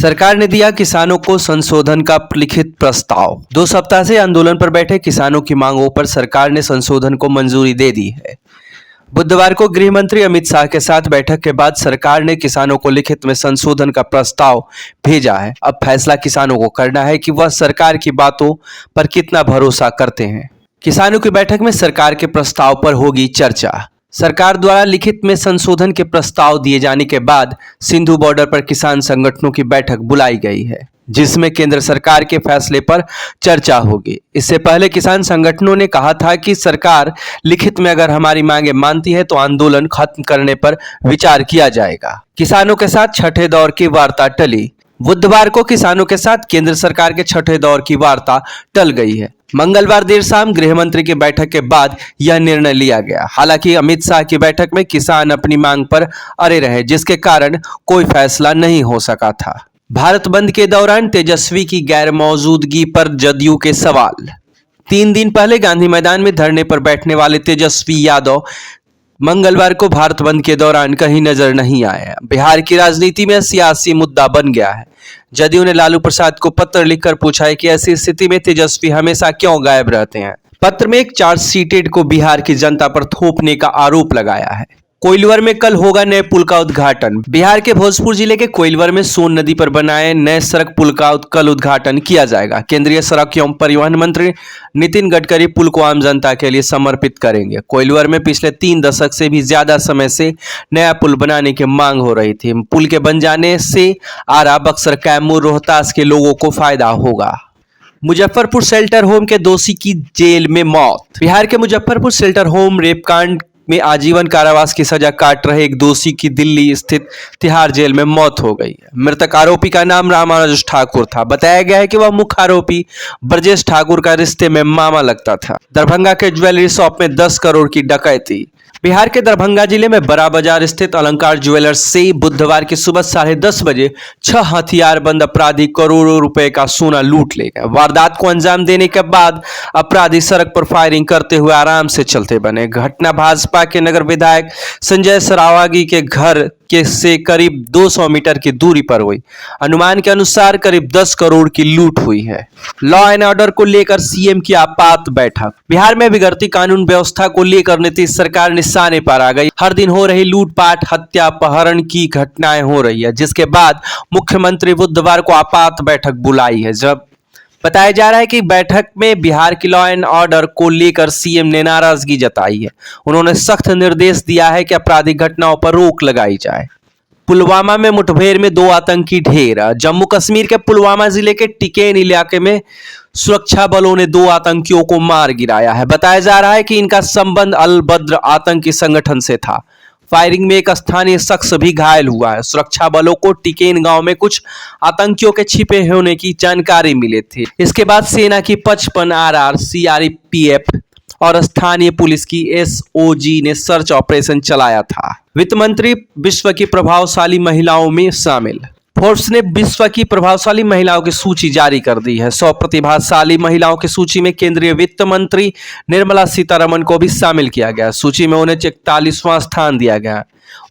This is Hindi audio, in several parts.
सरकार ने दिया किसानों को संशोधन का लिखित प्रस्ताव। 2 सप्ताह से आंदोलन पर बैठे किसानों की मांगों पर सरकार ने संशोधन को मंजूरी दे दी है। बुधवार को गृह मंत्री अमित शाह के साथ बैठक के बाद सरकार ने किसानों को लिखित में संशोधन का प्रस्ताव भेजा है। अब फैसला किसानों को करना है कि वह सरकार की बातों पर कितना भरोसा करते हैं। किसानों की बैठक में सरकार के प्रस्ताव पर होगी चर्चा। सरकार द्वारा लिखित में संशोधन के प्रस्ताव दिए जाने के बाद सिंधु बॉर्डर पर किसान संगठनों की बैठक बुलाई गई है, जिसमें केंद्र सरकार के फैसले पर चर्चा होगी। इससे पहले किसान संगठनों ने कहा था कि सरकार लिखित में अगर हमारी मांगे मानती है तो आंदोलन खत्म करने पर विचार किया जाएगा। किसानों के साथ छठे दौर की वार्ता टली। बुधवार को किसानों के साथ केंद्र सरकार के छठे दौर की वार्ता टल गई है। मंगलवार देर शाम गृह मंत्री की बैठक के बाद यह निर्णय लिया गया। हालांकि अमित शाह की बैठक में किसान अपनी मांग पर अड़े रहे, जिसके कारण कोई फैसला नहीं हो सका था। भारत बंद के दौरान तेजस्वी की गैर मौजूदगी पर जदयू के सवाल। 3 दिन पहले गांधी मैदान में धरने पर बैठने वाले तेजस्वी यादव मंगलवार को भारत बंद के दौरान कहीं नजर नहीं आया। बिहार की राजनीति में सियासी मुद्दा बन गया है। जदयू ने लालू प्रसाद को पत्र लिखकर पूछा है कि ऐसी स्थिति में तेजस्वी हमेशा क्यों गायब रहते हैं। पत्र में एक चार्जशीटेड को बिहार की जनता पर थोपने का आरोप लगाया है। कोइलवर में कल होगा नए पुल का उद्घाटन। बिहार के भोजपुर जिले के कोइलवर में सोन नदी पर बनाए नए सड़क पुल का कल उद्घाटन किया जाएगा। केंद्रीय सड़क एवं परिवहन मंत्री नितिन गडकरी पुल को आम जनता के लिए समर्पित करेंगे। कोइलवर में पिछले 3 दशक से भी ज्यादा समय से नया पुल बनाने की मांग हो रही थी। पुल के बन जाने से आरा, बक्सर, कैमूर, रोहतास के लोगों को फायदा होगा। मुजफ्फरपुर शेल्टर होम के दोषी की जेल में मौत। बिहार के मुजफ्फरपुर शेल्टर होम रेप कांड में आजीवन कारावास की सजा काट रहे एक दोषी की दिल्ली स्थित तिहाड़ जेल में मौत हो गई है। मृतक आरोपी का नाम रामानुज ठाकुर था। बताया गया है कि वह मुख्य आरोपी ब्रजेश ठाकुर का रिश्ते में मामा लगता था। दरभंगा के ज्वेलरी शॉप में 10 करोड़ की डकैती। बिहार के दरभंगा जिले में बड़ा बाजार स्थित अलंकार ज्वेलर्स से बुधवार की सुबह 10:30 बजे 6 हथियारबंद अपराधी करोड़ों रुपए का सोना लूट ले गए। वारदात को अंजाम देने के बाद अपराधी सड़क पर फायरिंग करते हुए आराम से चलते बने। घटना भाजपा के नगर विधायक संजय सरावगी के घर से करीब 200 मीटर की दूरी पर हुई। अनुमान के अनुसार करीब 10 करोड़ की लूट हुई है। लॉ एंड ऑर्डर को लेकर सीएम की आपात बैठक। बिहार में बिगड़ती कानून व्यवस्था को लेकर नीतीश सरकार निशाने पर आ गई। हर दिन हो रही लूटपाट, हत्या, अपहरण की घटनाएं हो रही है, जिसके बाद मुख्यमंत्री बुधवार को आपात बैठक बुलाई है। जब बताया जा रहा है कि बैठक में बिहार की लॉ एंड ऑर्डर को लेकर सीएम ने नाराजगी जताई है। उन्होंने सख्त निर्देश दिया है कि आपराधिक घटनाओं पर रोक लगाई जाए। पुलवामा में मुठभेड़ में 2 आतंकी ढेर। जम्मू कश्मीर के पुलवामा जिले के टिकेन इलाके में सुरक्षा बलों ने 2 आतंकियों को मार गिराया है। बताया जा रहा है कि इनका संबंध अल बद्र आतंकी संगठन से था। फायरिंग में एक स्थानीय शख्स भी घायल हुआ है। सुरक्षा बलों को टिकेन गांव में कुछ आतंकियों के छिपे होने की जानकारी मिली थी। इसके बाद सेना की 55 आरआर, सीआरपीएफ और स्थानीय पुलिस की एसओजी ने सर्च ऑपरेशन चलाया था। वित्त मंत्री विश्व की प्रभावशाली महिलाओं में शामिल। फोर्ब्स ने विश्व की प्रभावशाली महिलाओं की सूची जारी कर दी है। 100 प्रतिभाशाली महिलाओं की सूची में केंद्रीय वित्त मंत्री निर्मला सीतारमण को भी शामिल किया गया। सूची में उन्हें 41वां स्थान दिया गया।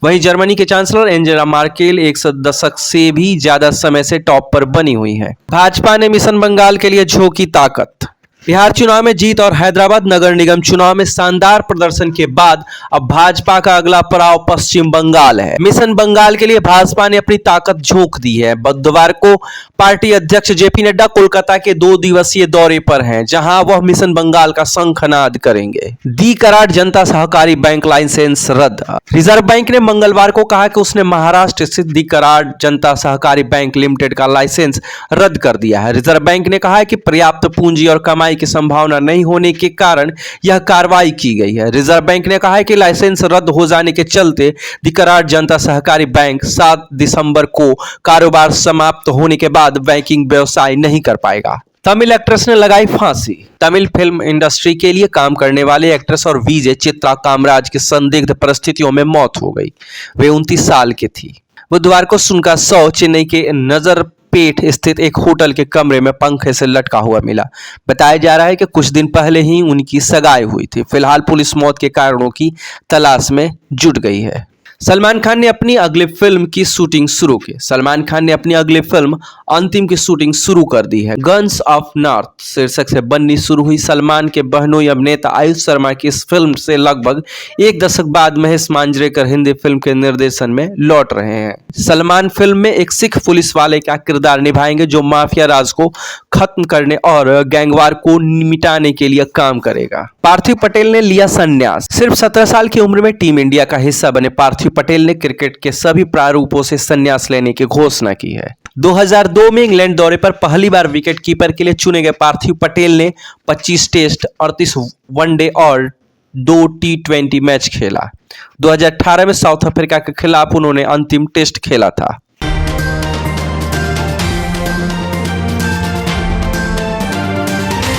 वहीं जर्मनी के चांसलर एंजेला मार्केल 1 दशक से भी ज्यादा समय से टॉप पर बनी हुई है। भाजपा ने मिशन बंगाल के लिए झोंकी ताकत। बिहार चुनाव में जीत और हैदराबाद नगर निगम चुनाव में शानदार प्रदर्शन के बाद अब भाजपा का अगला पड़ाव पश्चिम बंगाल है। मिशन बंगाल के लिए भाजपा ने अपनी ताकत झोंक दी है। बुधवार को पार्टी अध्यक्ष जेपी नड्डा कोलकाता के 2 दिवसीय दौरे पर हैं, जहां वह मिशन बंगाल का शंखनाद करेंगे। दी कराड़ जनता सहकारी बैंक लाइसेंस रद्द। रिजर्व बैंक ने मंगलवार को कहा कि उसने महाराष्ट्र स्थित दी कराड़ जनता सहकारी बैंक लिमिटेड का लाइसेंस रद्द कर दिया है। रिजर्व बैंक ने कहा है कि पर्याप्त पूंजी और कमाई की संभावना नहीं होने के कारण यह कार्रवाई की गई है। रिजर्व बैंक ने कहा है कि लाइसेंस रद्द हो जाने के चलते दी कराड़ जनता सहकारी बैंक 7 दिसंबर को कारोबार समाप्त होने के बाद बैंकिंग व्यवसाय नहीं कर पाएगा। तमिल एक्ट्रेस ने लगाई फांसी। तमिल फिल्म इंडस्ट्री के लिए काम करने वाले एक्ट्रेस और वीजे चित्रा कामराज की संदिग्ध परिस्थितियों में मौत हो गई। वे 29 साल की थी। बुधवार को सुनका 100 चेन्नई के नजर पेट स्थित एक होटल के कमरे में पंखे से लटका हुआ मिला। बताया जा रहा है कि कुछ दिन पहले ही उनकी सगाई हुई थी। फिलहाल पुलिस मौत के कारणों की तलाश में जुट गई है। सलमान खान ने अपनी अगली फिल्म की शूटिंग शुरू की। सलमान खान ने अपनी अगली फिल्म अंतिम की शूटिंग शुरू कर दी है। गन्स ऑफ नॉर्थ शीर्षक से बननी शुरू हुई सलमान के बहनोई अभिनेता आयुष शर्मा की इस फिल्म से लगभग एक दशक बाद महेश मांजरेकर हिंदी फिल्म के निर्देशन में लौट रहे हैं। सलमान फिल्म में एक सिख पुलिस वाले का किरदार निभाएंगे जो माफिया राज को खत्म करने और गैंगवार को मिटाने के लिए काम करेगा। पार्थिव पटेल ने लिया संन्यास। सिर्फ 17 साल की उम्र में टीम इंडिया का हिस्सा बने पार्थिव पटेल ने क्रिकेट के सभी प्रारूपों से संन्यास लेने की घोषणा की है। 2002 में इंग्लैंड दौरे पर पहली बार विकेट कीपर के लिए चुने गए पार्थिव पटेल ने 25 टेस्ट, 38 वनडे और 2 T20 मैच खेला। 2018 में साउथ अफ्रीका के खिलाफ उन्होंने अंतिम टेस्ट खेला था।